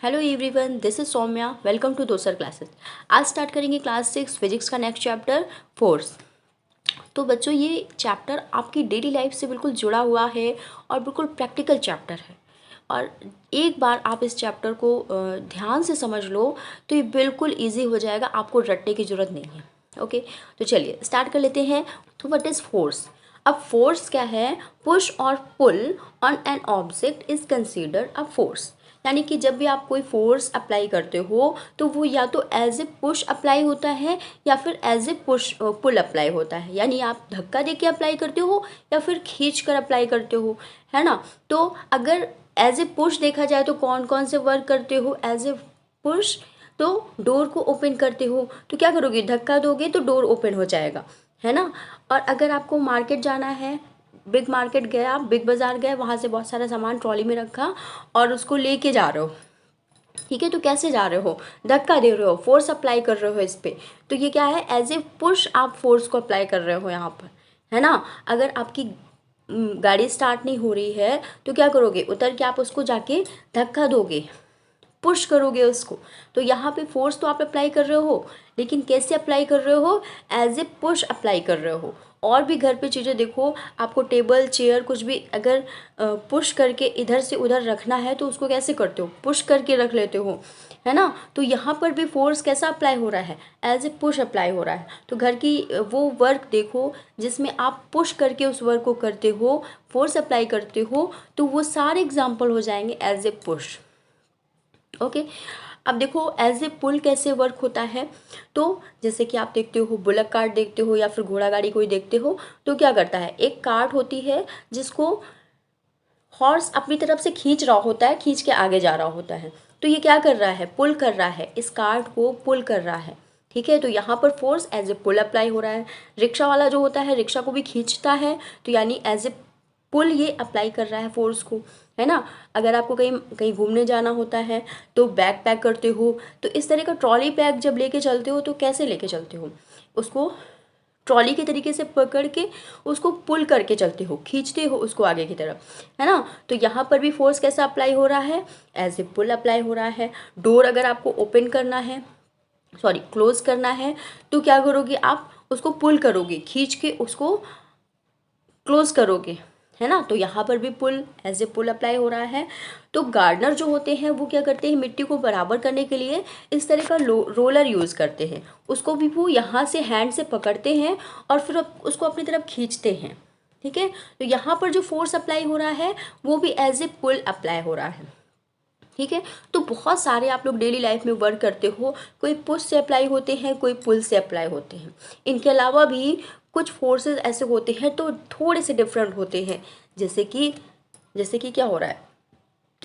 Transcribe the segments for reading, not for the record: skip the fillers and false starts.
Hello everyone, this is Saumya. Welcome to दोसर classes. आज start करेंगे क्लास 6 फिजिक्स का नेक्स्ट चैप्टर फोर्स। तो बच्चों, ये चैप्टर आपकी डेली लाइफ से बिल्कुल जुड़ा हुआ है और बिल्कुल प्रैक्टिकल चैप्टर है। और एक बार आप इस चैप्टर को ध्यान से समझ लो तो ये बिल्कुल ईजी हो जाएगा, आपको रटने की ज़रूरत नहीं है। ओके, तो चलिए स्टार्ट कर लेते हैं। तो व्हाट इज़ फोर्स? अब फोर्स क्या है? पुश और pull on an object is considered a force. यानी कि जब भी आप कोई फोर्स अप्लाई करते हो तो वो या तो एज ए पुश अप्लाई होता है या फिर as a push pull apply होता है। यानी आप धक्का दे के अप्लाई करते हो या फिर खींच कर अप्लाई करते हो, है ना। तो अगर एज ए पुश देखा जाए तो कौन कौन से वर्क करते हो एज ए पुश? तो डोर को ओपन करते हो तो क्या करोगे? धक्का दोगे तो डोर ओपन हो जाएगा, है ना। और अगर आपको मार्केट जाना है, बिग मार्केट गए, आप बिग बाज़ार गए, वहाँ से बहुत सारा सामान ट्रॉली में रखा और उसको लेके जा रहे हो, ठीक है। तो कैसे जा रहे हो? धक्का दे रहे हो, फोर्स अप्लाई कर रहे हो इस पर। तो ये क्या है? एज ए पुश आप फोर्स को अप्लाई कर रहे हो यहाँ पर, है ना। अगर आपकी गाड़ी स्टार्ट नहीं हो रही है तो क्या करोगे? उतर के आप उसको जाके धक्का दोगे, पुश करोगे उसको। तो यहाँ पे फोर्स तो आप अप्लाई कर रहे हो, लेकिन कैसे अप्लाई कर रहे हो? एज ए पुश अप्लाई कर रहे हो। और भी घर पे चीज़ें देखो, आपको टेबल चेयर कुछ भी अगर पुश करके इधर से उधर रखना है तो उसको कैसे करते हो? पुश करके रख लेते हो, है ना। तो यहाँ पर भी फोर्स कैसा अप्लाई हो रहा है? एज ए पुश अप्लाई हो रहा है। तो घर की वो वर्क देखो जिसमें आप पुश करके उस वर्क को करते हो, फोर्स अप्लाई करते हो, तो वो सारे एग्जाम्पल हो जाएंगे एज ए पुश। ओके, अब देखो एज ए पुल कैसे वर्क होता है। तो जैसे कि आप देखते हो, बुलक कार्ट देखते हो या फिर घोड़ा गाड़ी कोई देखते हो, तो क्या करता है? एक कार्ट होती है जिसको हॉर्स अपनी तरफ से खींच रहा होता है, खींच के आगे जा रहा होता है। तो ये क्या कर रहा है? पुल कर रहा है, इस कार्ट को पुल कर रहा है, ठीक है। तो यहाँ पर force as a pull apply हो रहा है। रिक्शा वाला जो होता है, रिक्शा को भी खींचता है, तो यानी एज ए पुल ये अप्लाई कर रहा है फोर्स को, है ना। अगर आपको कहीं कहीं घूमने जाना होता है तो बैग पैक करते हो, तो इस तरह का ट्रॉली बैग जब लेके चलते हो तो कैसे लेके चलते हो? उसको ट्रॉली के तरीके से पकड़ के उसको पुल करके चलते हो, खींचते हो उसको आगे की तरफ, है ना। तो यहाँ पर भी फोर्स कैसा अप्लाई हो रहा है? एज ए पुल अप्लाई हो रहा है। डोर अगर आपको ओपन करना है, सॉरी क्लोज करना है, तो क्या करोगे? आप उसको पुल करोगे, खींच के उसको क्लोज करोगे, है ना। तो यहाँ पर भी पुल एज ए पुल अप्लाई हो रहा है। तो गार्डनर जो होते हैं वो क्या करते हैं? मिट्टी को बराबर करने के लिए इस तरह का रोलर यूज़ करते हैं। उसको भी वो यहाँ से हैंड से पकड़ते हैं और फिर उसको अपनी तरफ खींचते हैं, ठीक है। तो यहाँ पर जो फोर्स अप्लाई हो रहा है वो भी एज ए पुल अप्लाई हो रहा है, ठीक है। तो बहुत सारे आप लोग डेली लाइफ में वर्क करते हो, कोई पुश से अप्लाई होते हैं, कोई पुल से अप्लाई होते हैं। इनके अलावा भी कुछ फोर्सेस ऐसे होते हैं तो थोड़े से डिफरेंट होते हैं। जैसे कि क्या हो रहा है?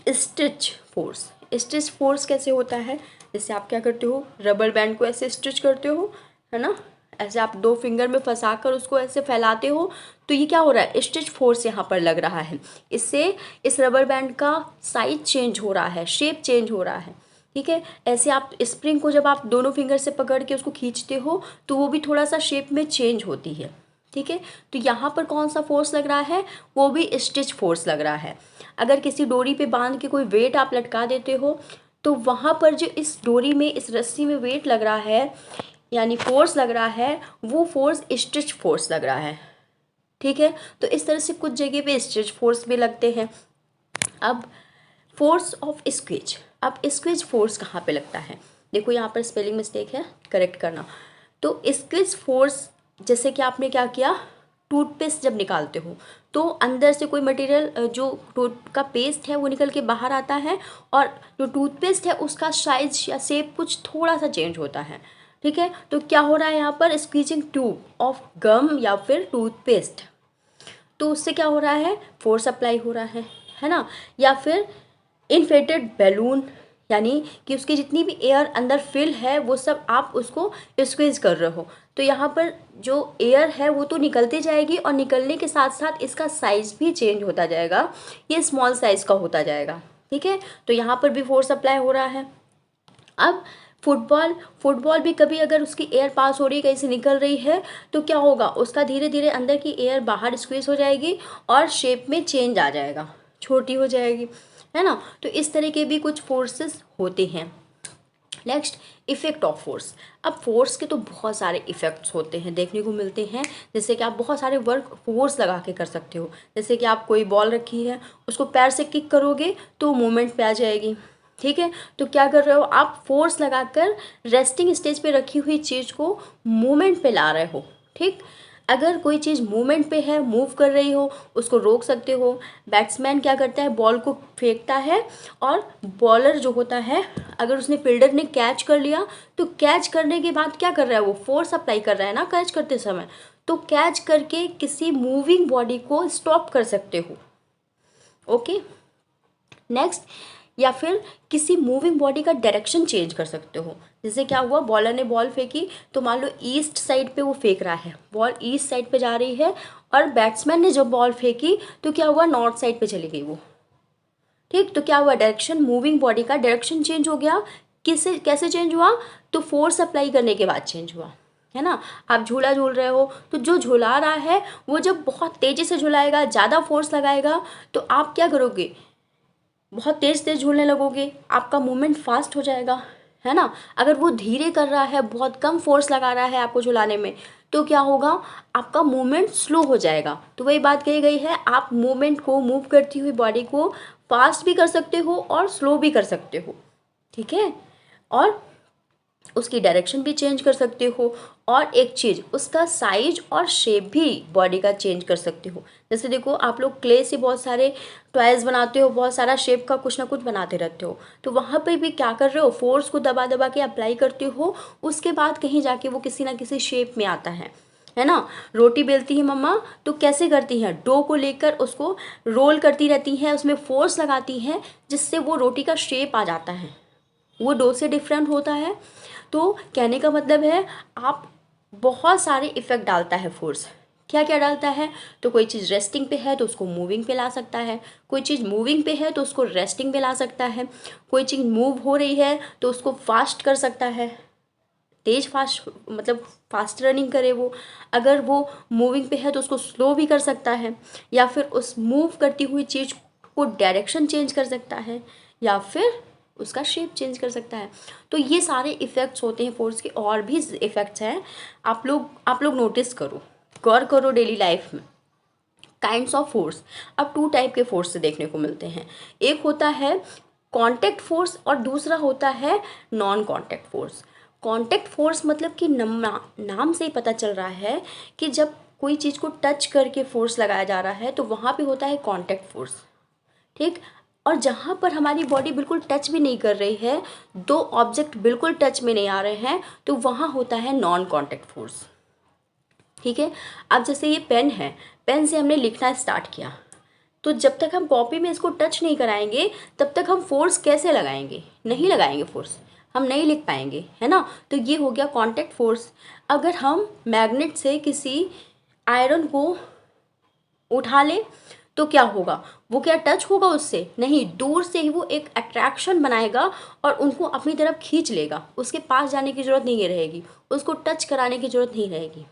Stitch force. स्टिच फोर्स कैसे होता है? जैसे आप क्या करते हो? रबर बैंड को ऐसे स्टिच करते हो, है ना। ऐसे आप दो फिंगर में फंसा कर उसको ऐसे फैलाते हो, तो ये क्या हो रहा है? स्टिच फोर्स यहाँ पर लग रहा है। इससे इस रबर बैंड का साइज चेंज हो रहा है, शेप चेंज हो रहा है, ठीक है। ऐसे आप स्प्रिंग को जब आप दोनों फिंगर से पकड़ के उसको खींचते हो तो वो भी थोड़ा सा शेप में चेंज होती है, ठीक है। तो यहाँ पर कौन सा फोर्स लग रहा है? वो भी स्टिच फोर्स लग रहा है। अगर किसी डोरी पे बांध के कोई वेट आप लटका देते हो तो वहाँ पर जो इस डोरी में, इस रस्सी में वेट लग रहा है, यानी फोर्स लग रहा है, वो फोर्स स्टिच फोर्स लग रहा है, ठीक है। तो इस तरह से कुछ जगह पे स्टिच फोर्स भी लगते हैं। अब फोर्स ऑफ स्क्वीज। अब स्क्वीज फोर्स कहाँ पे लगता है? देखो यहाँ पर स्पेलिंग मिस्टेक है, करेक्ट करना। तो स्क्वीज फोर्स, जैसे कि आपने क्या किया, टूथपेस्ट जब निकालते हो तो अंदर से कोई मटेरियल, जो टूथ का पेस्ट है वो निकल के बाहर आता है, और जो टूथपेस्ट है उसका साइज या शेप कुछ थोड़ा सा चेंज होता है, ठीक है। तो क्या हो रहा है यहाँ पर? स्क्वीजिंग ट्यूब ऑफ गम या फिर टूथपेस्ट, तो उससे क्या हो रहा है? फोर्स अप्लाई हो रहा है ना। या फिर इन्फ्लेटेड बैलून, यानी कि उसकी जितनी भी एयर अंदर फिल है वो सब आप उसको स्क्वीज कर रहे हो, तो यहाँ पर जो एयर है वो तो निकलती जाएगी और निकलने के साथ साथ इसका साइज भी चेंज होता जाएगा, ये स्मॉल साइज का होता जाएगा, ठीक है। तो यहाँ पर भी फोर्स अप्लाई हो रहा है। अब फुटबॉल भी कभी अगर उसकी एयर पास हो रही है, कहीं से निकल रही है, तो क्या होगा? उसका धीरे धीरे अंदर की एयर बाहर स्क्वीज हो जाएगी और शेप में चेंज आ जाएगा, छोटी हो जाएगी, है ना। तो इस तरह के भी कुछ फोर्सेस होते हैं। Next, effect of force. अब फोर्स के तो बहुत सारे इफेक्ट्स होते हैं, देखने को मिलते हैं। जैसे कि आप बहुत सारे वर्क फोर्स लगा के कर सकते हो। जैसे कि आप कोई बॉल रखी है, उसको पैर से किक करोगे तो मूवमेंट पे आ जाएगी। ठीक है, तो क्या कर रहे हो आप, फोर्स लगाकर रेस्टिंग स्टेज पे रखी हुई चीज़ को मूवमेंट पे ला रहे हो। ठीक, अगर कोई चीज़ मूवमेंट पे है, मूव कर रही हो, उसको रोक सकते हो। बैट्समैन क्या करता है, बॉल को फेंकता है, और बॉलर जो होता है, अगर उसने फील्डर ने कैच कर लिया तो कैच करने के बाद क्या कर रहा है, वो फोर्स अप्लाई कर रहा है ना कैच करते समय। तो कैच करके किसी मूविंग बॉडी को स्टॉप कर सकते हो। ओके, नेक्स्ट, या फिर किसी मूविंग बॉडी का डायरेक्शन चेंज कर सकते हो। जैसे क्या हुआ, बॉलर ने बॉल फेंकी, तो मान लो ईस्ट साइड पे वो फेंक रहा है, बॉल ईस्ट साइड पे जा रही है, और बैट्समैन ने जब बॉल फेंकी तो क्या हुआ, नॉर्थ साइड पे चली गई वो। ठीक, तो क्या हुआ, डायरेक्शन, मूविंग बॉडी का डायरेक्शन चेंज हो गया। किससे, कैसे चेंज हुआ, तो फोर्स अप्लाई करने के बाद चेंज हुआ, है ना। आप झूला झूल रहे हो, तो जो झुला रहा है वो जब बहुत तेज़ी से झुलाएगा, ज़्यादा फोर्स लगाएगा, तो आप क्या करोगे, बहुत तेज़ तेज़ झूलने लगोगे, आपका मूवमेंट फास्ट हो जाएगा, है ना। अगर वो धीरे कर रहा है, बहुत कम फोर्स लगा रहा है आपको झुलाने में, तो क्या होगा, आपका मूवमेंट स्लो हो जाएगा। तो वही बात कही गई है, आप मूवमेंट को, मूव करती हुई बॉडी को फास्ट भी कर सकते हो और स्लो भी कर सकते हो। ठीक है, और उसकी डायरेक्शन भी चेंज कर सकते हो, और एक चीज़, उसका साइज और शेप भी बॉडी का चेंज कर सकते हो। जैसे देखो, आप लोग क्ले से बहुत सारे टॉयज़ बनाते हो, बहुत सारा शेप का कुछ ना कुछ बनाते रहते हो, तो वहाँ पे भी क्या कर रहे हो, फोर्स को दबा दबा के अप्लाई करते हो, उसके बाद कहीं जाके वो किसी ना किसी शेप में आता है ना। रोटी बेलती है मम्मा, तो कैसे करती हैं, डो को लेकर उसको रोल करती रहती हैं, उसमें फोर्स लगाती हैं, जिससे वो रोटी का शेप आ जाता है, वो डो से डिफरेंट होता है। तो कहने का मतलब है, आप बहुत सारे इफ़ेक्ट डालता है फोर्स। क्या क्या डालता है, तो कोई चीज़ रेस्टिंग पे है तो उसको मूविंग पे ला सकता है, कोई चीज़ मूविंग पे है तो उसको रेस्टिंग पे ला सकता है, कोई चीज़ मूव हो रही है तो उसको फास्ट कर सकता है, तेज फास्ट, मतलब फास्ट रनिंग करे वो। अगर वो मूविंग पे है तो उसको स्लो भी कर सकता है, या फिर उस मूव करती हुई चीज़ को डायरेक्शन चेंज कर सकता है, या फिर उसका शेप चेंज कर सकता है। तो ये सारे इफ़ेक्ट्स होते हैं फोर्स के, और भी इफ़ेक्ट्स हैं, आप लोग नोटिस करो, गौर करो डेली लाइफ में। काइंड्स ऑफ फोर्स, अब 2 टाइप के फोर्स देखने को मिलते हैं। एक होता है कांटेक्ट फोर्स, और दूसरा होता है non contact force. Contact force मतलब कि नाम से ही पता चल रहा है कि जब कोई चीज़ को टच करके फोर्स लगाया जा रहा है तो वहाँ पे होता है कांटेक्ट फोर्स। ठीक, और जहाँ पर हमारी बॉडी बिल्कुल टच भी नहीं कर रही है, दो ऑब्जेक्ट बिल्कुल टच में नहीं आ रहे हैं, तो वहाँ होता है नॉन कांटेक्ट फोर्स। ठीक है, अब जैसे ये पेन है, पेन से हमने लिखना स्टार्ट किया, तो जब तक हम कॉपी में इसको टच नहीं कराएंगे तब तक हम फोर्स कैसे लगाएंगे, नहीं लगाएंगे फोर्स, हम नहीं लिख पाएंगे, है ना। तो ये हो गया कांटेक्ट फोर्स। अगर हम मैग्नेट से किसी आयरन को उठा ले तो क्या होगा, वो क्या टच होगा उससे, नहीं, दूर से ही वो एक अट्रैक्शन बनाएगा और उनको अपनी तरफ खींच लेगा, उसके पास जाने की ज़रूरत नहीं रहेगी, उसको टच कराने की ज़रूरत नहीं रहेगी।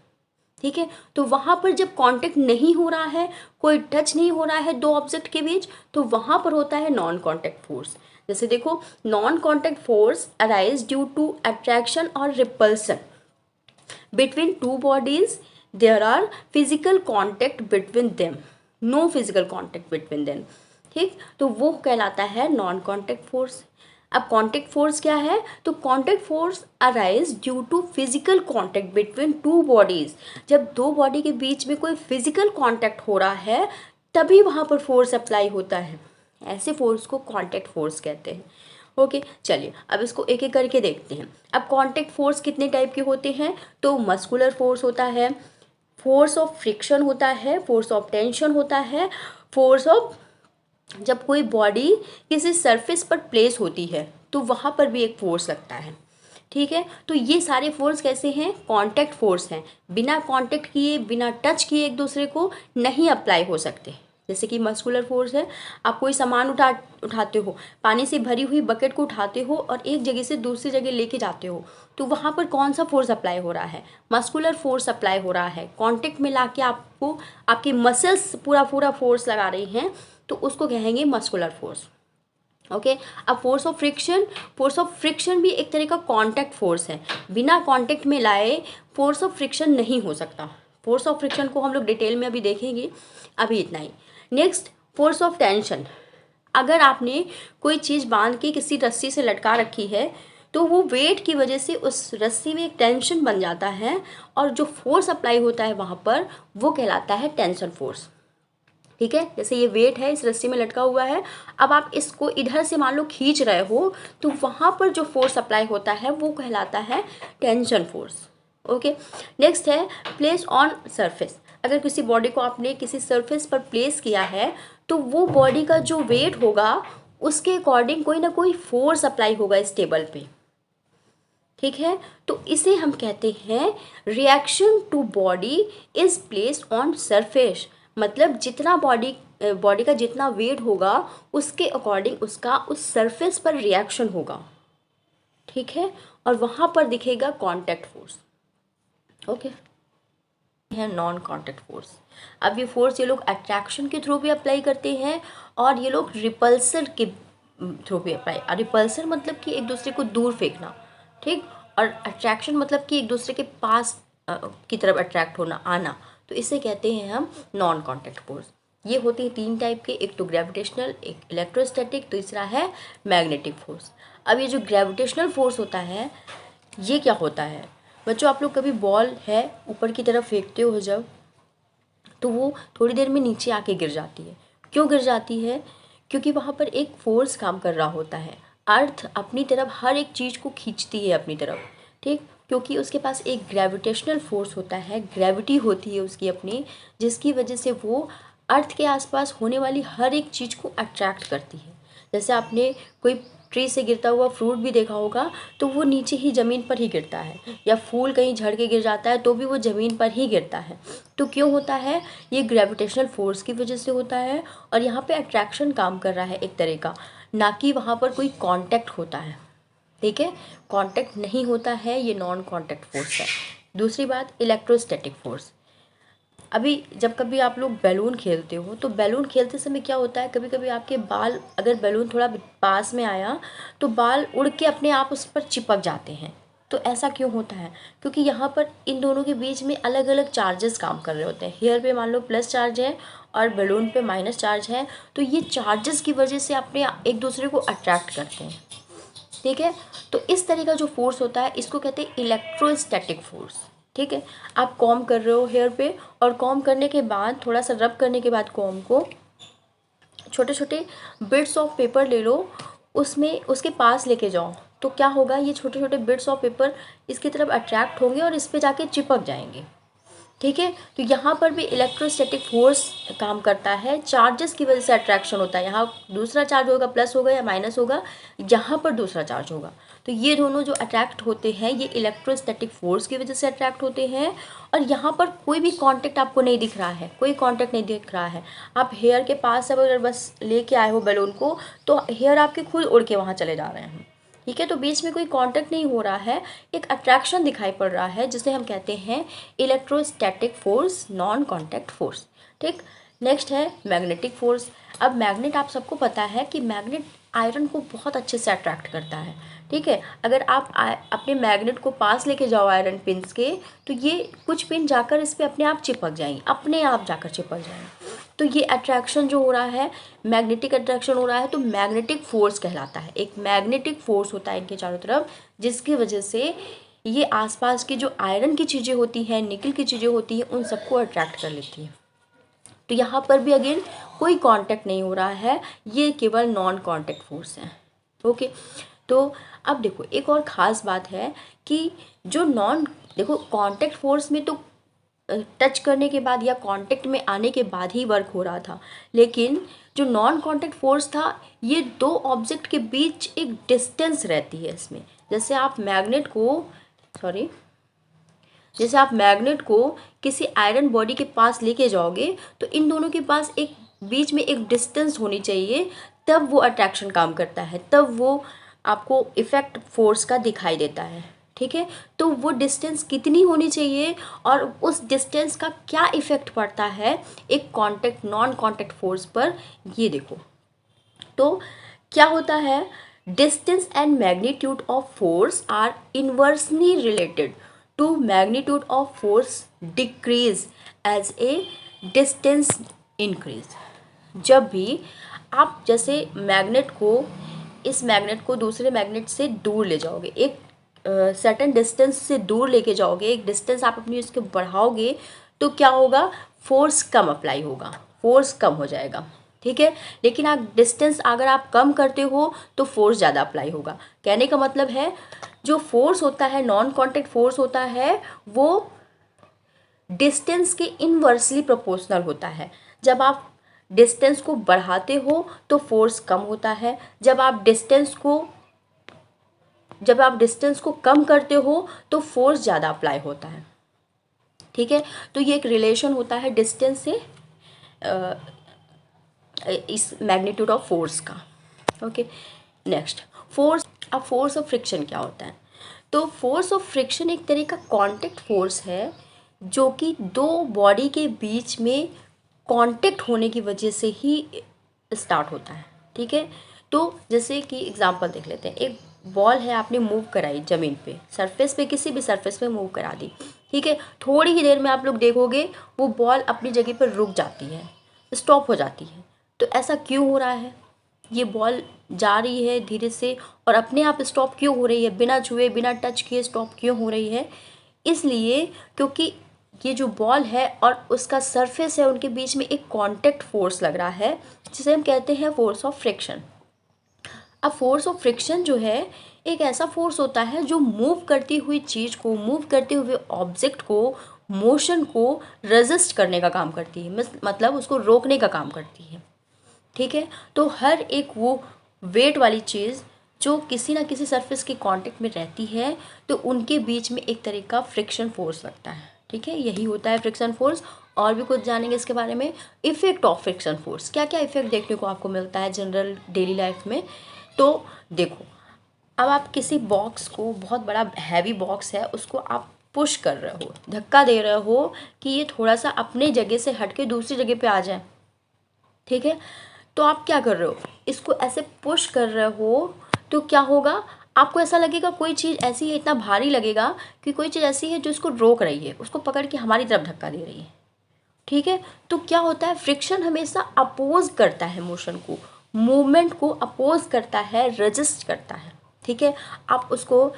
ठीक है, तो वहाँ पर जब कांटेक्ट नहीं हो रहा है, कोई टच नहीं हो रहा है दो ऑब्जेक्ट के बीच, तो वहाँ पर होता है नॉन कांटेक्ट फोर्स। जैसे देखो, non contact force arise due to attraction और repulsion between two bodies, there are physical contact between them, no physical contact between them। ठीक, तो वो कहलाता है नॉन कांटेक्ट फोर्स। अब कांटेक्ट फोर्स क्या है, तो contact force arise due to physical contact between two bodies. जब दो बॉडी के बीच में कोई फिजिकल कांटेक्ट हो रहा है तभी वहाँ पर फोर्स अप्लाई होता है, ऐसे फोर्स को कांटेक्ट फोर्स कहते हैं। ओके, चलिए अब इसको एक एक करके देखते हैं। अब कांटेक्ट फोर्स कितने टाइप के होते हैं, तो मस्कुलर फोर्स होता है, फोर्स ऑफ फ्रिक्शन होता है, फोर्स ऑफ टेंशन होता है, फोर्स ऑफ, जब कोई बॉडी किसी सरफेस पर प्लेस होती है तो वहाँ पर भी एक फोर्स लगता है। ठीक है, तो ये सारे फोर्स कैसे हैं, कांटेक्ट फोर्स हैं, बिना कांटेक्ट किए, बिना टच किए एक दूसरे को नहीं अप्लाई हो सकते। जैसे कि मस्कुलर फोर्स है, आप कोई सामान उठाते हो, पानी से भरी हुई बकेट को उठाते हो और एक जगह से दूसरी जगह लेके जाते हो, तो वहाँ पर कौन सा फोर्स अप्लाई हो रहा है, मस्कुलर फोर्स अप्लाई हो रहा है। कांटेक्ट में लाके आपको आपकी मसल्स पूरा पूरा फोर्स लगा रही हैं, तो उसको कहेंगे मस्कुलर फोर्स। ओके। अब फोर्स ऑफ फ्रिक्शन भी एक तरह का कांटेक्ट फोर्स है। बिना कांटेक्ट में लाए फोर्स ऑफ फ्रिक्शन नहीं हो सकता। फोर्स ऑफ फ्रिक्शन को हम लोग डिटेल में अभी देखेंगे, अभी इतना ही। Next, force of tension. अगर आपने कोई चीज़ बांध के किसी रस्सी से लटका रखी है तो वो वेट की वजह से उस रस्सी में एक टेंशन बन जाता है, और जो फोर्स अप्लाई होता है वहाँ पर वो कहलाता है टेंशन फोर्स। ठीक है, जैसे ये वेट है, इस रस्सी में लटका हुआ है, अब आप इसको इधर से मान लो खींच रहे हो, तो वहाँ पर जो फोर्स अप्लाई होता है वो कहलाता है टेंशन फोर्स। ओके। नेक्स्ट है प्लेस ऑन सरफेस। अगर किसी बॉडी को आपने किसी सरफेस पर प्लेस किया है तो वो बॉडी का जो वेट होगा उसके अकॉर्डिंग कोई ना कोई फोर्स अप्लाई होगा इस टेबल पे। ठीक है, तो इसे हम कहते हैं reaction to body is placed on surface. मतलब जितना बॉडी का जितना वेट होगा उसके अकॉर्डिंग उसका उस सरफेस पर रिएक्शन होगा। ठीक है, और वहाँ पर दिखेगा कांटेक्ट फोर्स। ओके, है नॉन कांटेक्ट फोर्स। अब ये फोर्स ये लोग अट्रैक्शन के थ्रू भी अप्लाई करते हैं और ये लोग रिपल्सर के थ्रू भी अप्लाई। रिपल्सर मतलब कि एक दूसरे को दूर फेंकना, ठीक, और अट्रैक्शन मतलब कि एक दूसरे के पास की तरफ अट्रैक्ट होना, आना, तो इसे कहते हैं हम नॉन कांटेक्ट फोर्स। ये होते हैं 3 टाइप के, एक तो ग्रेविटेशनल, एक इलेक्ट्रोस्टैटिक, तीसरा है मैग्नेटिक फोर्स। अब ये जो ग्रेविटेशनल फोर्स होता है ये क्या होता है बच्चों, आप लोग कभी बॉल है ऊपर की तरफ फेंकते हो जब, तो वो थोड़ी देर में नीचे आके गिर जाती है। क्यों गिर जाती है? क्योंकि वहाँ पर एक फोर्स काम कर रहा होता है। अर्थ अपनी तरफ हर एक चीज़ को खींचती है अपनी तरफ, ठीक, क्योंकि उसके पास एक ग्रेविटेशनल फोर्स होता है, ग्रेविटी होती है उसकी अपनी, जिसकी वजह से वो अर्थ के आसपास होने वाली हर एक चीज़ को अट्रैक्ट करती है। जैसे आपने कोई ट्री से गिरता हुआ फ्रूट भी देखा होगा तो वो नीचे ही ज़मीन पर ही गिरता है, या फूल कहीं झड़ के गिर जाता है तो भी वो ज़मीन पर ही गिरता है। तो क्यों होता है? ये ग्रेविटेशनल फोर्स की वजह से होता है, और यहाँ पे अट्रैक्शन काम कर रहा है एक तरह का, ना कि वहाँ पर कोई कांटेक्ट होता है। ठीक है, कांटेक्ट नहीं होता है, ये नॉन कांटेक्ट फोर्स है। दूसरी बात, इलेक्ट्रोस्टैटिक फोर्स। अभी जब कभी आप लोग बैलून खेलते हो तो बैलून खेलते समय क्या होता है, कभी कभी आपके बाल, अगर बैलून थोड़ा पास में आया तो बाल उड़ के अपने आप उस पर चिपक जाते हैं। तो ऐसा क्यों होता है? क्योंकि यहाँ पर इन दोनों के बीच में अलग अलग चार्जेस काम कर रहे होते हैं। हेयर पे मान लो प्लस चार्ज है और बैलून पे माइनस चार्ज है, तो ये चार्जेस की वजह से अपने एक दूसरे को अट्रैक्ट करते हैं। ठीक है, तो इस तरह का जो फोर्स होता है इसको कहते हैं इलेक्ट्रोस्टैटिक फोर्स। ठीक है, आप कॉम्ब कर रहे हो हेयर पे, और कॉम्ब करने के बाद थोड़ा सा रब करने के बाद कॉम्ब को छोटे छोटे बिट्स ऑफ पेपर ले लो, उसमें उसके पास लेके जाओ, तो क्या होगा, ये छोटे छोटे बिट्स ऑफ पेपर इसकी तरफ अट्रैक्ट होंगे और इस पे जाके चिपक जाएंगे। ठीक है, तो यहाँ पर भी इलेक्ट्रोस्टैटिक फोर्स काम करता है, चार्जेस की वजह से अट्रैक्शन होता है। यहाँ दूसरा चार्ज होगा, प्लस होगा या माइनस होगा, यहाँ पर दूसरा चार्ज होगा, तो ये दोनों जो अट्रैक्ट होते हैं ये इलेक्ट्रोस्टैटिक फोर्स की वजह से अट्रैक्ट होते हैं। और यहाँ पर कोई भी कांटेक्ट आपको नहीं दिख रहा है, कोई कांटेक्ट नहीं दिख रहा है। आप हेयर के पास अगर बस लेके आए हो बैलून को, तो हेयर आपके खुद उड़ के वहाँ चले जा रहे हैं। ठीक है, तो बीच में कोई कांटेक्ट नहीं हो रहा है, एक अट्रैक्शन दिखाई पड़ रहा है, जिसे हम कहते हैं electrostatic force, non contact force. ठीक, नेक्स्ट है मैग्नेटिक फोर्स। अब मैग्नेट, आप सबको पता है कि मैग्नेट आयरन को बहुत अच्छे से अट्रैक्ट करता है। ठीक है, अगर आप अपने मैग्नेट को पास लेके जाओ आयरन पिन्स के, तो ये कुछ पिन जाकर इस पर अपने आप चिपक जाएंगे, अपने आप जाकर चिपक जाएंगे। तो ये अट्रैक्शन जो हो रहा है, मैग्नेटिक अट्रैक्शन हो रहा है, तो मैग्नेटिक फोर्स कहलाता है। एक मैग्नेटिक फोर्स होता है इनके चारों तरफ, जिसकी वजह से ये आसपास की जो आयरन की चीज़ें होती हैं, निकल की चीज़ें होती हैं, उन सबको अट्रैक्ट कर लेती है। तो यहाँ पर भी अगेन कोई कांटेक्ट नहीं हो रहा है, ये केवल नॉन कांटेक्ट फोर्स है। ओके, तो अब देखो एक और ख़ास बात है कि जो देखो कांटेक्ट फोर्स में तो टच करने के बाद या कांटेक्ट में आने के बाद ही वर्क हो रहा था, लेकिन जो नॉन कांटेक्ट फोर्स था, ये दो ऑब्जेक्ट के बीच एक डिस्टेंस रहती है इसमें। जैसे आप मैग्नेट को किसी आयरन बॉडी के पास लेके जाओगे, तो इन दोनों के पास एक बीच में एक डिस्टेंस होनी चाहिए, तब वो अट्रैक्शन काम करता है, तब वो आपको इफेक्ट फोर्स का दिखाई देता है। ठीक है, तो वो डिस्टेंस कितनी होनी चाहिए और उस डिस्टेंस का क्या इफेक्ट पड़ता है एक नॉन कांटेक्ट फोर्स पर, ये देखो। तो क्या होता है, distance and magnitude of force are inversely related to magnitude of force decrease as a distance increase. जब भी आप जैसे इस मैग्नेट को दूसरे मैग्नेट से दूर ले जाओगे, एक सर्टेन डिस्टेंस से दूर लेके जाओगे, एक डिस्टेंस आप अपनी उसके बढ़ाओगे, तो क्या होगा, फोर्स कम अप्लाई होगा, फोर्स कम हो जाएगा, ठीक है। लेकिन आप डिस्टेंस अगर आप कम करते हो तो फोर्स ज़्यादा अप्लाई होगा। कहने का मतलब है जो फोर्स होता है, नॉन कॉन्टैक्ट फोर्स होता है, वो डिस्टेंस के इनवर्सली प्रोपोर्शनल होता है। जब आप डिस्टेंस को बढ़ाते हो तो फोर्स कम होता है, जब आप डिस्टेंस को कम करते हो तो फोर्स ज़्यादा अप्लाई होता है, ठीक है। तो ये एक रिलेशन होता है डिस्टेंस से इस मैग्नीट्यूड ऑफ फोर्स का। Okay, next force. अब फोर्स ऑफ फ्रिक्शन क्या होता है? तो फोर्स ऑफ फ्रिक्शन एक तरह का कांटेक्ट फोर्स है जो कि दो बॉडी के बीच में कांटेक्ट होने की वजह से ही स्टार्ट होता है, ठीक है। तो जैसे कि एग्जांपल देख लेते हैं, एक बॉल है, आपने मूव कराई ज़मीन पे, सरफेस पे, किसी भी सरफेस पे मूव करा दी, ठीक है। थोड़ी ही देर में आप लोग देखोगे वो बॉल अपनी जगह पर रुक जाती है, स्टॉप हो जाती है। तो ऐसा क्यों हो रहा है? ये बॉल जा रही है धीरे से और अपने आप स्टॉप क्यों हो रही है, बिना छुए बिना टच किए स्टॉप क्यों हो रही है? इसलिए क्योंकि ये जो बॉल है और उसका सरफेस है, उनके बीच में एक कांटेक्ट फोर्स लग रहा है, जिसे हम कहते हैं फोर्स ऑफ फ्रिक्शन। अब फोर्स ऑफ फ्रिक्शन जो है एक ऐसा फोर्स होता है जो मूव करती हुई चीज़ को, मूव करते हुए ऑब्जेक्ट को, मोशन को रेजिस्ट करने का काम करती है, मतलब उसको रोकने का काम करती है, ठीक है। तो हर एक वो वेट वाली चीज़ जो किसी ना किसी सरफेस के कांटेक्ट में रहती है, तो उनके बीच में एक तरह का फ्रिक्शन फोर्स लगता है, ठीक है। यही होता है फ्रिक्शन फोर्स। और भी कुछ जानेंगे इसके बारे में। इफेक्ट ऑफ फ्रिक्शन फोर्स, क्या क्या इफेक्ट देखने को आपको मिलता है जनरल डेली लाइफ में? तो देखो, अब आप किसी बॉक्स को, बहुत बड़ा हैवी बॉक्स है, उसको आप पुश कर रहे हो, धक्का दे रहे हो कि ये थोड़ा सा अपने जगह से हट के दूसरी जगह पे आ जाए, ठीक है। तो आप क्या कर रहे हो, इसको ऐसे पुश कर रहे हो, तो क्या होगा, आपको ऐसा लगेगा कोई चीज़ ऐसी है, इतना भारी लगेगा कि कोई चीज़ ऐसी है जो इसको रोक रही है, उसको पकड़ के हमारी तरफ धक्का दे रही है, ठीक है। तो क्या होता है, फ्रिक्शन हमेशा अपोज करता है मोशन को, मूवमेंट को अपोज करता है, रेजिस्ट करता है, ठीक है। आप उसको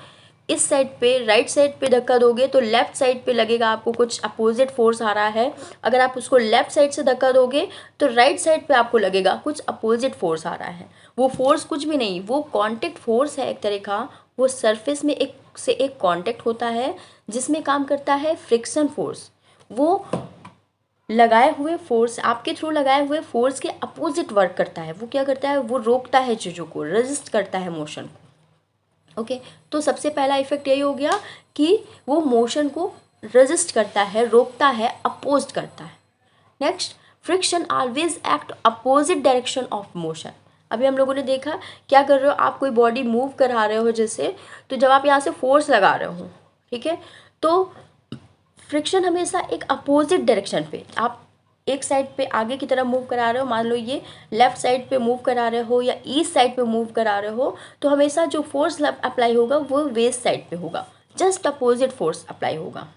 इस साइड पे, राइट साइड पे धक्का दोगे तो लेफ्ट साइड पे लगेगा आपको कुछ अपोजिट फोर्स आ रहा है। अगर आप उसको लेफ्ट साइड से धक्का दोगे तो राइट साइड पे आपको लगेगा कुछ अपोजिट फोर्स आ रहा है। वो फोर्स कुछ भी नहीं, वो कांटेक्ट फोर्स है एक तरह का। वो सरफेस में एक कांटेक्ट होता है जिसमें काम करता है फ्रिक्शन फोर्स। वो लगाए हुए फोर्स, आपके थ्रू लगाए हुए फोर्स के अपोजिट वर्क करता है। वो क्या करता है, वो रोकता है चीज़ों को, रेजिस्ट करता है मोशन को। ओके, तो सबसे पहला इफेक्ट यही हो गया कि वो मोशन को रेजिस्ट करता है, रोकता है, अपोज करता है। Next, friction always act opposite direction of motion. अभी हम लोगों ने देखा, क्या कर रहे हो आप, कोई बॉडी मूव करा रहे हो जैसे, तो जब आप यहाँ से फोर्स लगा रहे हो, ठीक है, तो फ्रिक्शन हमेशा एक अपोजिट डायरेक्शन पे, आप एक साइड पे आगे की तरफ मूव करा रहे हो, मान लो ये लेफ्ट साइड पे मूव करा रहे हो या ईस्ट साइड पे मूव करा रहे हो, तो हमेशा जो फोर्स अप्लाई होगा वो वेस्ट साइड पे होगा, जस्ट अपोजिट फोर्स अप्लाई होगा,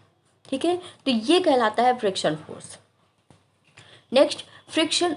ठीक है। तो ये कहलाता है friction force. Next, friction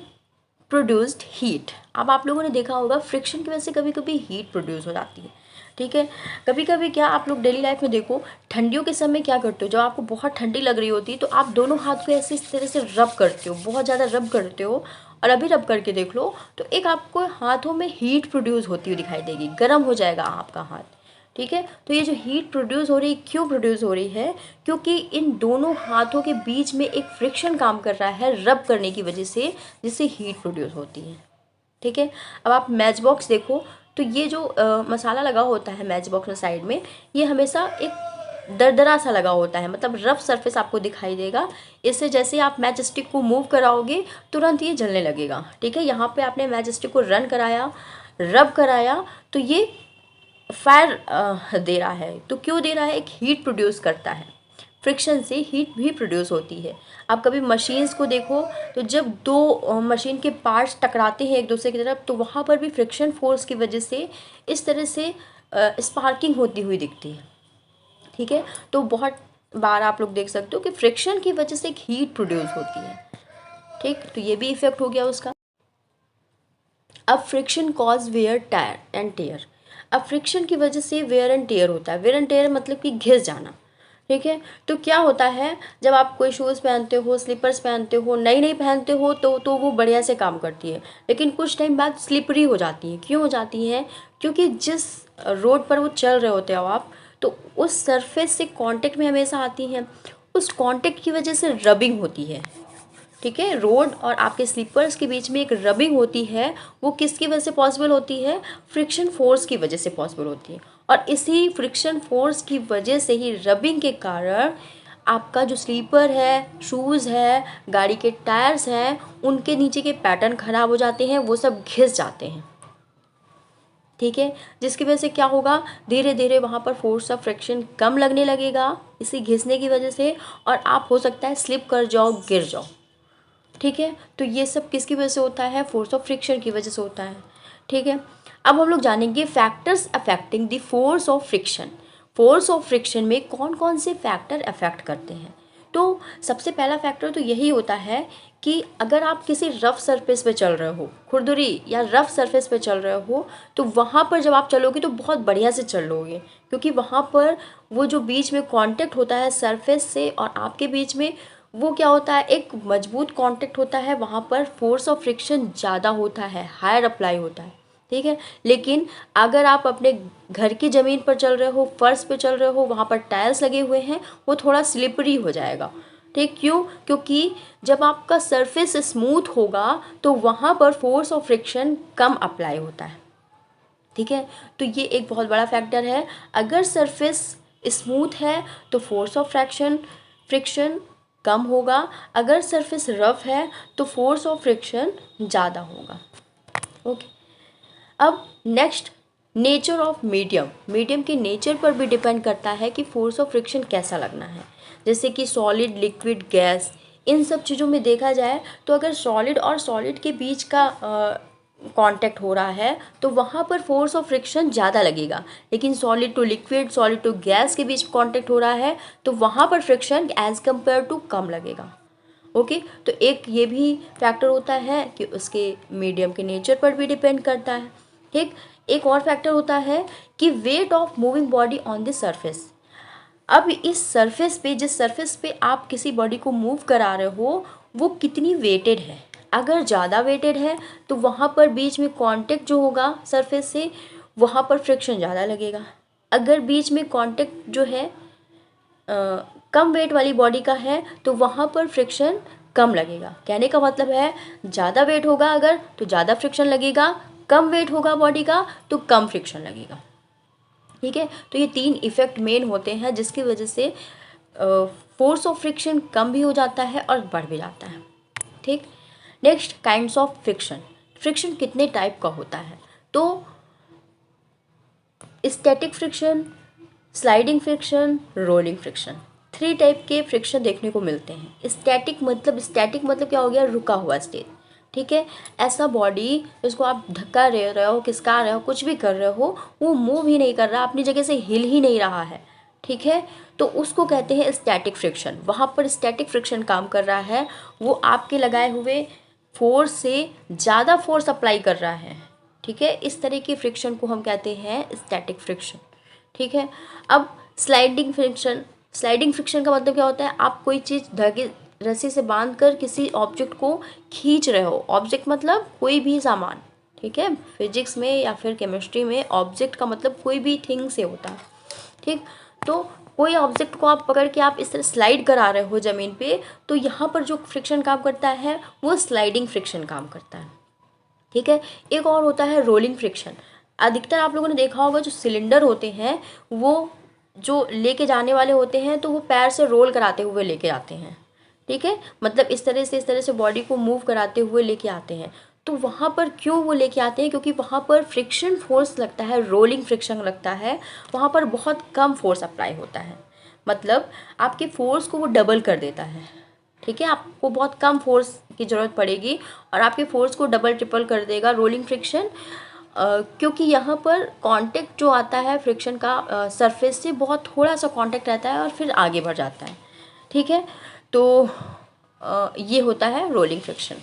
produced heat. अब आप लोगों ने देखा होगा फ्रिक्शन की वजह से कभी कभी हीट प्रोड्यूस हो जाती है, ठीक है। कभी कभी क्या आप लोग डेली लाइफ में देखो, ठंडियों के समय क्या करते हो, जब आपको बहुत ठंडी लग रही होती है तो आप दोनों हाथ को ऐसे इस तरह से रब करते हो, बहुत ज़्यादा रब करते हो, और अभी रब करके देख लो तो एक आपको हाथों में हीट प्रोड्यूस होती हुई दिखाई देगी, गर्म हो जाएगा आपका हाथ, ठीक है। तो ये जो हीट प्रोड्यूस हो रही है, क्यों प्रोड्यूस हो रही है? क्योंकि इन दोनों हाथों के बीच में एक फ्रिक्शन काम कर रहा है रब करने की वजह से, जिससे हीट प्रोड्यूस होती है, ठीक है। अब आप मैच बॉक्स देखो, तो ये जो मसाला लगा होता है मैच बॉक्स में साइड में, ये हमेशा एक दरदरा सा लगा होता है, मतलब रफ सरफेस आपको दिखाई देगा। इससे जैसे आप मैच स्टिक को मूव कराओगे तुरंत ये जलने लगेगा, ठीक है। यहाँ पे आपने मैच स्टिक को रन कराया, रब कराया, तो ये फायर दे रहा है। तो क्यों दे रहा है? एक हीट प्रोड्यूस करता है। फ्रिक्शन से हीट भी प्रोड्यूस होती है। आप कभी मशीन्स को देखो तो जब दो मशीन के पार्ट्स टकराते हैं एक दूसरे की तरफ तो वहाँ पर भी फ्रिक्शन फोर्स की वजह से इस तरह से स्पार्किंग होती हुई दिखती है। ठीक है, तो बहुत बार आप लोग देख सकते हो कि फ्रिक्शन की वजह से एक हीट प्रोड्यूस होती है। ठीक, तो ये भी इफेक्ट हो गया उसका। अब friction cause wear tyre and tear. अब फ्रिक्शन की वजह से वेयर एंड टेयर होता है। वेयर एंड टेयर मतलब कि घिस जाना। ठीक है, तो क्या होता है जब आप कोई शूज़ पहनते हो, स्लीपर्स पहनते हो, नई नई पहनते हो तो वो बढ़िया से काम करती है, लेकिन कुछ टाइम बाद स्लिपरी हो जाती है। क्यों हो जाती है? क्योंकि जिस रोड पर वो चल रहे होते हो आप, तो उस सरफेस से कांटेक्ट में हमेशा आती हैं। उस कांटेक्ट की वजह से रबिंग होती है। ठीक है, रोड और आपके स्लीपर्स के बीच में एक रबिंग होती है। वो किसकी वजह से पॉसिबल होती है? फ्रिक्शन फोर्स की वजह से पॉसिबल होती है। और इसी फ्रिक्शन फोर्स की वजह से ही रबिंग के कारण आपका जो स्लीपर है, शूज़ है, गाड़ी के टायर्स हैं, उनके नीचे के पैटर्न खराब हो जाते हैं, वो सब घिस जाते हैं। ठीक है, जिसकी वजह से क्या होगा, धीरे धीरे वहाँ पर फोर्स ऑफ फ्रिक्शन कम लगने लगेगा इसी घिसने की वजह से, और आप हो सकता है स्लिप कर जाओ, गिर जाओ। ठीक है, तो ये सब किसकी वजह से होता है? फोर्स ऑफ फ्रिक्शन की वजह से होता है। ठीक है, अब हम लोग जानेंगे factors affecting the force of friction. Force of friction में कौन कौन से फैक्टर अफेक्ट करते हैं? तो सबसे पहला फैक्टर तो यही होता है कि अगर आप किसी रफ सरफेस पे चल रहे हो, खुरदुरी या रफ सरफेस पे चल रहे हो, तो वहाँ पर जब आप चलोगे तो बहुत बढ़िया से चल लोगे, क्योंकि वहाँ पर वो जो बीच में कांटेक्ट होता है सरफेस से और आपके बीच में, वो क्या होता है, एक मजबूत कांटेक्ट होता है। वहाँ पर फोर्स ऑफ फ्रिक्शन ज़्यादा होता है, हायर अप्लाई होता है। ठीक है, लेकिन अगर आप अपने घर की ज़मीन पर चल रहे हो, फर्श पे चल रहे हो, वहाँ पर टाइल्स लगे हुए हैं, वो थोड़ा स्लिपरी हो जाएगा। ठीक, क्यों? क्योंकि जब आपका सरफेस स्मूथ होगा तो वहाँ पर force of friction come apply होता है। ठीक है, तो ये एक बहुत बड़ा फैक्टर है। अगर सरफेस स्मूथ है तो फोर्स ऑफ फ्रिक्शन कम होगा, अगर सरफेस रफ है तो फोर्स ऑफ फ्रिक्शन ज़्यादा होगा। ओके, अब next, nature of medium. Medium के नेचर पर भी डिपेंड करता है कि फोर्स ऑफ फ्रिक्शन कैसा लगना है। जैसे कि सॉलिड, लिक्विड, गैस, इन सब चीज़ों में देखा जाए तो अगर सॉलिड और सॉलिड के बीच का कांटेक्ट हो रहा है तो वहाँ पर फोर्स ऑफ फ्रिक्शन ज़्यादा लगेगा, लेकिन solid to liquid, solid to gas के बीच कांटेक्ट हो रहा है तो वहाँ पर फ्रिक्शन एज कंपेयर टू कम लगेगा। ओके, तो एक ये भी फैक्टर होता है कि उसके मीडियम के नेचर पर भी डिपेंड करता है। ठीक, एक और फैक्टर होता है कि weight of moving body on the surface. अब इस सरफेस पे, जिस सरफेस पे आप किसी बॉडी को मूव करा रहे हो, वो कितनी वेटेड है। अगर ज़्यादा वेटेड है तो वहाँ पर बीच में कांटेक्ट जो होगा सरफेस से, वहाँ पर फ्रिक्शन ज़्यादा लगेगा। अगर बीच में कांटेक्ट जो है कम वेट वाली बॉडी का है तो वहाँ पर फ्रिक्शन कम लगेगा। कहने का मतलब है, ज़्यादा वेट होगा अगर तो ज़्यादा फ्रिक्शन लगेगा, कम वेट होगा बॉडी का तो कम फ्रिक्शन लगेगा। ठीक है, तो ये तीन इफ़ेक्ट मेन होते हैं जिसकी वजह से फोर्स ऑफ फ्रिक्शन कम भी हो जाता है और बढ़ भी जाता है। ठीक, next, kinds of friction. Friction कितने टाइप का होता है? तो static friction, sliding friction, rolling friction, 3 type के फ्रिक्शन देखने को मिलते हैं। स्टैटिक मतलब क्या हो गया? रुका हुआ स्टेट। ठीक है, ऐसा बॉडी जिसको आप धक्का रहे हो, खिसका रहे हो, कुछ भी कर रहे हो, वो मूव ही नहीं कर रहा, अपनी जगह से हिल ही नहीं रहा है। ठीक है, तो उसको कहते हैं स्टैटिक फ्रिक्शन। वहाँ पर स्टैटिक फ्रिक्शन काम कर रहा है, वो आपके लगाए हुए फोर्स से ज़्यादा फोर्स अप्लाई कर रहा है। ठीक है, इस तरह की फ्रिक्शन को हम कहते हैं स्टैटिक फ्रिक्शन। ठीक है, अब स्लाइडिंग फ्रिक्शन का मतलब क्या होता है? आप कोई चीज़ धागे रस्सी से बांध कर किसी ऑब्जेक्ट को खींच रहे हो। ऑब्जेक्ट मतलब कोई भी सामान। ठीक है, फिजिक्स में या फिर केमिस्ट्री में ऑब्जेक्ट का मतलब कोई भी थिंग से होता है। ठीक, तो कोई ऑब्जेक्ट को आप पकड़ के आप इस तरह स्लाइड करा रहे हो ज़मीन पे, तो यहाँ पर जो फ्रिक्शन काम करता है वो स्लाइडिंग फ्रिक्शन काम करता है। ठीक है, एक और होता है रोलिंग फ्रिक्शन। अधिकतर आप लोगों ने देखा होगा, जो सिलेंडर होते हैं वो जो लेके जाने वाले होते हैं तो वो पैर से रोल कराते हुए लेके आते हैं। ठीक है, मतलब इस तरह से बॉडी को मूव कराते हुए लेके आते हैं। तो वहाँ पर क्यों वो लेके आते हैं? क्योंकि वहाँ पर फ्रिक्शन फोर्स लगता है, रोलिंग फ्रिक्शन लगता है, वहाँ पर बहुत कम फोर्स अप्लाई होता है। मतलब आपके फोर्स को वो डबल कर देता है। ठीक है, आपको बहुत कम फोर्स की ज़रूरत पड़ेगी और आपके फोर्स को डबल ट्रिपल कर देगा रोलिंग फ्रिक्शन। क्योंकि यहाँ पर कांटेक्ट जो आता है फ्रिक्शन का सरफेस से बहुत थोड़ा सा कांटेक्ट रहता है और फिर आगे बढ़ जाता है। ठीक है, तो ये होता है रोलिंग फ्रिक्शन।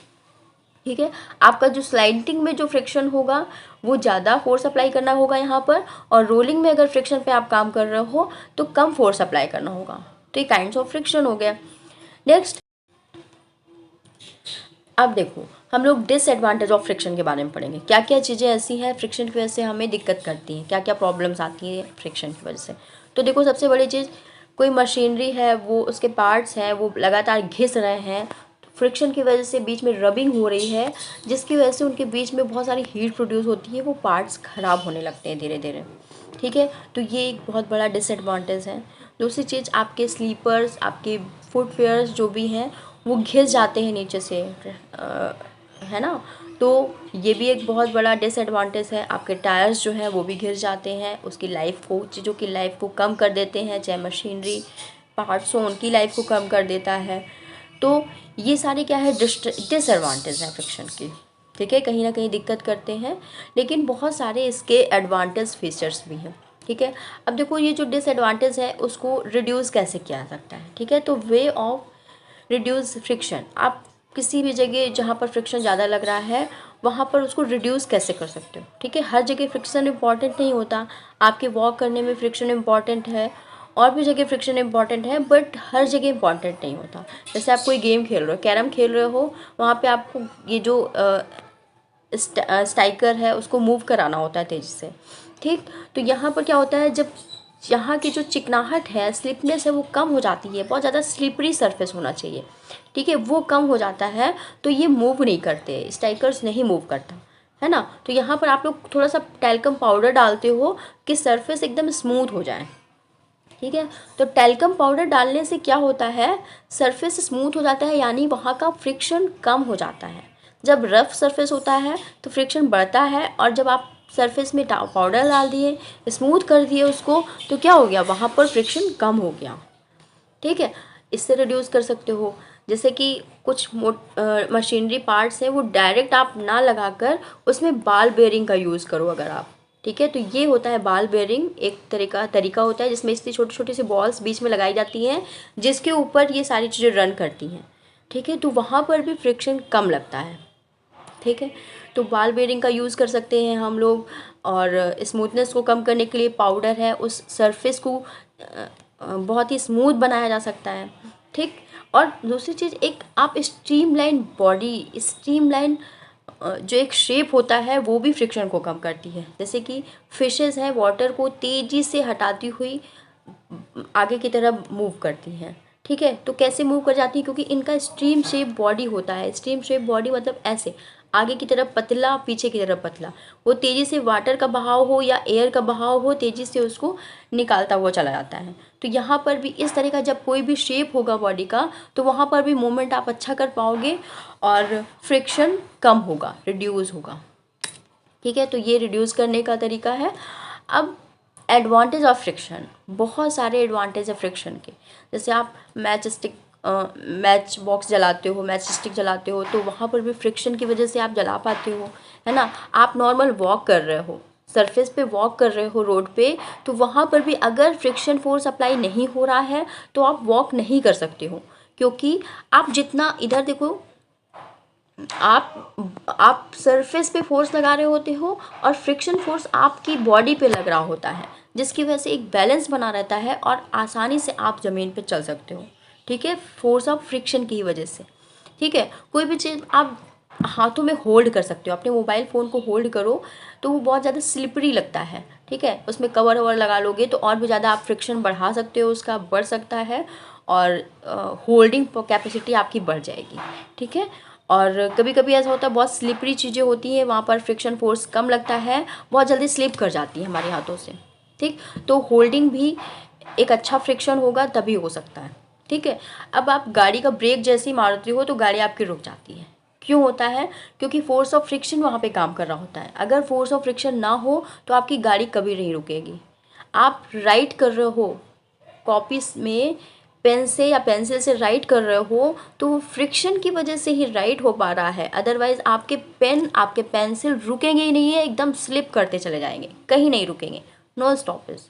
ठीक है, आपका जो स्लाइडिंग में जो फ्रिक्शन होगा वो ज़्यादा फोर्स अप्लाई करना होगा यहाँ पर, और रोलिंग में अगर फ्रिक्शन पे आप काम कर रहे हो तो कम फोर्स अप्लाई करना होगा। तो ये काइंड्स ऑफ फ्रिक्शन हो गया। नेक्स्ट, अब देखो हम लोग डिसएडवांटेज ऑफ फ्रिक्शन के बारे में पढ़ेंगे। क्या क्या चीज़ें ऐसी हैं फ्रिक्शन की वजह से हमें दिक्कत करती हैं, क्या क्या प्रॉब्लम्स आती हैं फ्रिक्शन की वजह से। तो देखो सबसे बड़ी चीज़, कोई मशीनरी है वो उसके पार्ट्स हैं वो लगातार घिस रहे हैं, फ्रिक्शन की वजह से बीच में रबिंग हो रही है, जिसकी वजह से उनके बीच में बहुत सारी हीट प्रोड्यूस होती है, वो पार्ट्स ख़राब होने लगते हैं धीरे धीरे। ठीक है, तो ये एक बहुत बड़ा डिसएडवांटेज है। दूसरी चीज़, आपके स्लीपर्स, आपके फुटवेयर्स जो भी हैं वो घिस जाते हैं नीचे से, है ना। तो ये भी एक बहुत बड़ा डिसएडवांटेज है। आपके टायर्स जो हैं वो भी घिस जाते हैं, उसकी लाइफ को, चीज़ों की लाइफ को कम कर देते हैं, चाहे मशीनरी पार्ट्स हो उनकी लाइफ को कम कर देता है। तो ये सारे क्या है, डिसएडवांटेज हैं फ्रिक्शन की। ठीक है, कहीं ना कहीं दिक्कत करते हैं, लेकिन बहुत सारे इसके एडवांटेज फीचर्स भी हैं। ठीक है, अब देखो ये जो डिसएडवांटेज है उसको रिड्यूस कैसे किया जा सकता है। ठीक है, तो वे ऑफ रिड्यूस फ्रिक्शन, आप किसी भी जगह जहाँ पर फ्रिक्शन ज़्यादा लग रहा है वहाँ पर उसको रिड्यूस कैसे कर सकते हो। ठीक है, हर जगह फ्रिक्शन इम्पॉर्टेंट नहीं होता, आपके वॉक करने में फ्रिक्शन इम्पॉर्टेंट है, और भी जगह फ्रिक्शन इम्पॉर्टेंट है, बट हर जगह इम्पॉर्टेंट नहीं होता। जैसे आप कोई गेम खेल रहे हो, कैरम खेल रहे हो, वहाँ पे आपको ये जो स्ट्राइकर है उसको मूव कराना होता है तेज़ी से। ठीक, तो यहाँ पर क्या होता है, जब यहाँ की जो चिकनाहट है, स्लिपनेस है, वो कम हो जाती है, बहुत ज़्यादा स्लिपरी सरफेस होना चाहिए। ठीक है, वो कम हो जाता है तो ये मूव नहीं करते, स्ट्राइकर्स नहीं मूव करता, है ना। तो यहाँ पर आप लोग थोड़ा सा टैल्कम पाउडर डालते हो कि सरफेस एकदम स्मूथ हो जाए। ठीक है, तो टैल्कम पाउडर डालने से क्या होता है, सरफेस स्मूथ हो जाता है, यानी वहाँ का फ्रिक्शन कम हो जाता है। जब रफ सरफेस होता है तो फ्रिक्शन बढ़ता है, और जब आप सरफेस में पाउडर डाल दिए, स्मूथ कर दिए उसको, तो क्या हो गया, वहाँ पर फ्रिक्शन कम हो गया। ठीक है, इससे रिड्यूस कर सकते हो। जैसे कि कुछ मशीनरी पार्ट्स हैं वो डायरेक्ट आप ना लगाकर उसमें बाल बेयरिंग का यूज़ करो अगर आप। ठीक है, तो ये होता है बाल बेयरिंग, एक तरीका होता है जिसमें इतनी छोटी छोटी सी बॉल्स बीच में लगाई जाती हैं जिसके ऊपर ये सारी चीज़ें रन करती हैं। ठीक है, तो वहाँ पर भी फ्रिक्शन कम लगता है। ठीक है, तो बाल बेयरिंग का यूज़ कर सकते हैं हम लोग, और स्मूथनेस को कम करने के लिए पाउडर है, उस सरफेस को बहुत ही स्मूथ बनाया जा सकता है। ठीक, और दूसरी चीज़, एक आप स्ट्रीमलाइन बॉडी, स्ट्रीमलाइन जो एक शेप होता है वो भी फ्रिक्शन को कम करती है। जैसे कि फिशेस हैं, वाटर को तेज़ी से हटाती हुई आगे की तरफ मूव करती हैं। ठीक है, तो कैसे मूव कर जाती है, क्योंकि इनका स्ट्रीम शेप बॉडी होता है। स्ट्रीम शेप बॉडी मतलब ऐसे आगे की तरफ पतला, पीछे की तरफ पतला, वो तेज़ी से वाटर का बहाव हो या एयर का बहाव हो, तेज़ी से उसको निकालता हुआ चला जाता है। तो यहाँ पर भी इस तरह का जब कोई भी शेप होगा बॉडी का, तो वहाँ पर भी मूवमेंट आप अच्छा कर पाओगे और फ्रिक्शन कम होगा, रिड्यूस होगा। ठीक है, तो ये रिड्यूस करने का तरीका है। अब एडवांटेज ऑफ फ्रिक्शन, बहुत सारे एडवांटेज है फ्रिक्शन के। जैसे आप मैच बॉक्स जलाते हो, मैच स्टिक जलाते हो, तो वहाँ पर भी फ्रिक्शन की वजह से आप जला पाते हो, है ना। आप नॉर्मल वॉक कर रहे हो, सरफेस पे वॉक कर रहे हो रोड पे, तो वहाँ पर भी अगर फ्रिक्शन फोर्स अप्लाई नहीं हो रहा है तो आप वॉक नहीं कर सकते हो, क्योंकि आप जितना इधर देखो, आप सरफेस पे फोर्स लगा रहे होते हो और फ्रिक्शन फोर्स आपकी बॉडी पे लग रहा होता है, जिसकी वजह से एक बैलेंस बना रहता है और आसानी से आप ज़मीन पे चल सकते हो। ठीक है, फोर्स ऑफ फ्रिक्शन की वजह से। ठीक है, कोई भी चीज़ आप हाथों में होल्ड कर सकते हो, अपने मोबाइल फ़ोन को होल्ड करो तो वो बहुत ज़्यादा स्लिपरी लगता है। ठीक है, उसमें कवर ववर लगा लोगे तो और भी ज़्यादा आप फ्रिक्शन बढ़ा सकते हो, उसका बढ़ सकता है, और होल्डिंग कैपेसिटी आपकी बढ़ जाएगी। ठीक है, और कभी कभी ऐसा होता है बहुत स्लिपरी चीज़ें होती हैं, वहाँ पर फ्रिक्शन फोर्स कम लगता है, बहुत जल्दी स्लिप कर जाती है हमारे हाथों से। ठीक, तो होल्डिंग भी एक अच्छा फ्रिक्शन होगा तभी हो सकता है। ठीक है, अब आप गाड़ी का ब्रेक जैसे ही मारते हो तो गाड़ी आपकी रुक जाती है। क्यों होता है, क्योंकि फोर्स ऑफ फ्रिक्शन वहाँ पे काम कर रहा होता है। अगर फोर्स ऑफ फ्रिक्शन ना हो तो आपकी गाड़ी कभी नहीं रुकेगी। आप राइड कर रहे हो, कॉपी में पेन से या पेंसिल से राइट कर रहे हो तो वो फ्रिक्शन की वजह से ही राइट हो पा रहा है, अदरवाइज आपके पेन आपके पेंसिल रुकेंगे ही नहीं है, एकदम स्लिप करते चले जाएंगे, कहीं नहीं रुकेंगे, नो स्टॉपेज।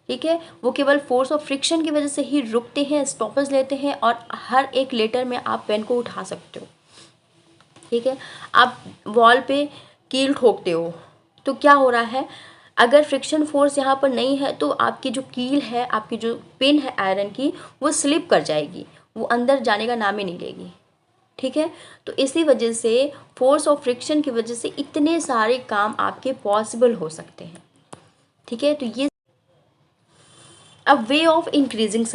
ठीक है, वो केवल फोर्स ऑफ फ्रिक्शन की वजह से ही रुकते हैं, स्टॉपेज लेते हैं और हर एक लेटर में आप पेन को उठा सकते हो। ठीक है, आप वॉल पे कील ठोकते हो तो क्या हो रहा है, अगर फ्रिक्शन फोर्स यहाँ पर नहीं है तो आपकी जो कील है, आपकी जो पिन है आयरन की, वो स्लिप कर जाएगी, वो अंदर जाने का नाम ही नहीं लेगी। ठीक है, तो इसी वजह से फोर्स ऑफ फ्रिक्शन की वजह से इतने सारे काम आपके पॉसिबल हो सकते हैं। ठीक है, तो ये अ वे ऑफ इंक्रीजिंग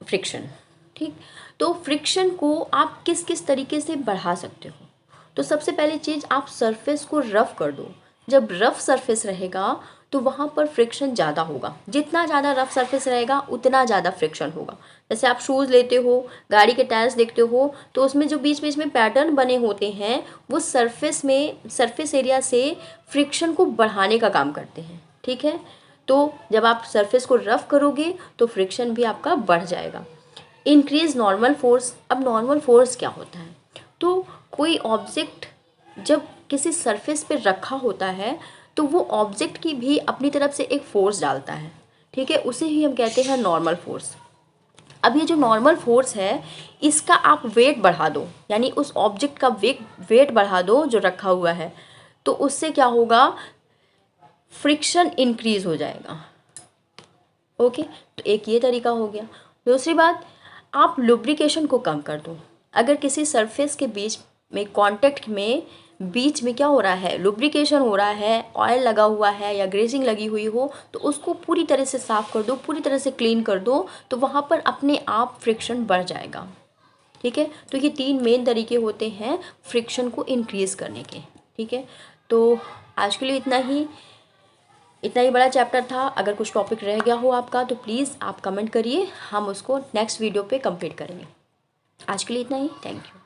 फ्रिक्शन। ठीक, तो फ्रिक्शन को आप किस किस तरीके से बढ़ा सकते हो। तो सबसे पहली चीज़, आप सरफेस को रफ़ कर दो। जब रफ़ सरफेस रहेगा तो वहाँ पर फ्रिक्शन ज़्यादा होगा, जितना ज़्यादा रफ़ सरफेस रहेगा उतना ज़्यादा फ्रिक्शन होगा। जैसे आप शूज़ लेते हो, गाड़ी के टायर्स देखते हो, तो उसमें जो बीच बीच में पैटर्न बने होते हैं वो सरफेस एरिया से फ्रिक्शन को बढ़ाने का काम करते हैं। ठीक है, तो जब आप सरफेस को रफ़ करोगे तो फ्रिक्शन भी आपका बढ़ जाएगा। Increase normal force. अब नॉर्मल फोर्स क्या होता है, तो कोई ऑब्जेक्ट जब किसी सरफेस पे रखा होता है तो वो ऑब्जेक्ट की भी अपनी तरफ से एक फोर्स डालता है। ठीक है, उसे ही हम कहते हैं नॉर्मल फोर्स। अब ये जो नॉर्मल फोर्स है इसका आप वेट बढ़ा दो, यानी उस ऑब्जेक्ट का वेट बढ़ा दो जो रखा हुआ है, तो उससे क्या होगा, फ्रिक्शन इंक्रीज हो जाएगा। ओके, तो एक ये तरीका हो गया। दूसरी बात, आप लुब्रिकेशन को कम कर दो। अगर किसी सरफेस के बीच में कांटेक्ट में बीच में क्या हो रहा है, लुब्रिकेशन हो रहा है, ऑयल लगा हुआ है या ग्रेसिंग लगी हुई हो, तो उसको पूरी तरह से साफ़ कर दो, पूरी तरह से क्लीन कर दो, तो वहाँ पर अपने आप फ्रिक्शन बढ़ जाएगा। ठीक है, तो ये 3 मेन तरीके होते हैं फ्रिक्शन को इंक्रीज़ करने के। ठीक है, तो आज के लिए इतना ही बड़ा चैप्टर था। अगर कुछ टॉपिक रह गया हो आपका तो प्लीज़ आप कमेंट करिए, हम उसको नेक्स्ट वीडियो पे कंप्लीट करेंगे। आज के लिए इतना ही, थैंक यू।